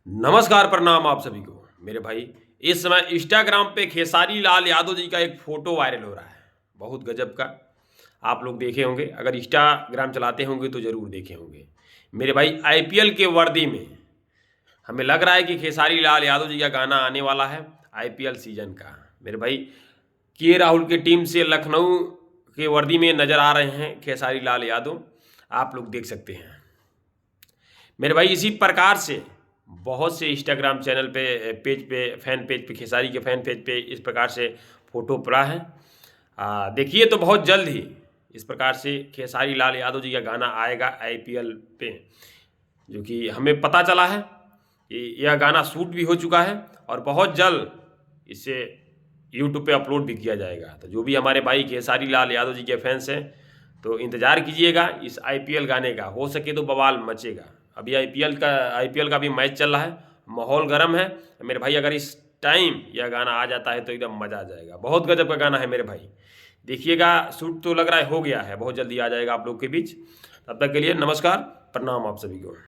नमस्कार, प्रणाम आप सभी को। मेरे भाई, इस समय इंस्टाग्राम पे खेसारी लाल यादव जी का एक फ़ोटो वायरल हो रहा है, बहुत गज़ब का। आप लोग देखे होंगे, अगर इंस्टाग्राम चलाते होंगे तो ज़रूर देखे होंगे। मेरे भाई, आईपीएल के वर्दी में हमें लग रहा है कि खेसारी लाल यादव जी का गाना आने वाला है आईपीएल सीज़न का। मेरे भाई, राहुल की टीम से लखनऊ के वर्दी में नज़र आ रहे हैं खेसारी लाल यादव, आप लोग देख सकते हैं। मेरे भाई, इसी प्रकार से बहुत से इंस्टाग्राम चैनल पे पेज पे फैन पेज पे खेसारी के फैन पेज पे इस प्रकार से फ़ोटो पड़ा है। देखिए तो बहुत जल्द ही इस प्रकार से खेसारी लाल यादव जी का गाना आएगा आईपीएल पे, जो कि हमें पता चला है कि यह गाना शूट भी हो चुका है और बहुत जल्द इसे यूट्यूब पे अपलोड भी किया जाएगा। तो जो भी हमारे भाई खेसारी लाल यादव जी के फैंस हैं, तो इंतज़ार कीजिएगा इस आईपीएल गाने का, हो सके तो बवाल मचेगा। अभी आईपीएल का भी मैच चल रहा है, माहौल गर्म है। मेरे भाई, अगर इस टाइम यह गाना आ जाता है तो एकदम मज़ा आ जाएगा। बहुत गजब का गाना है मेरे भाई, देखिएगा। शूट तो लग रहा है हो गया है, बहुत जल्दी आ जाएगा आप लोग के बीच। तब तक के लिए नमस्कार, प्रणाम आप सभी को।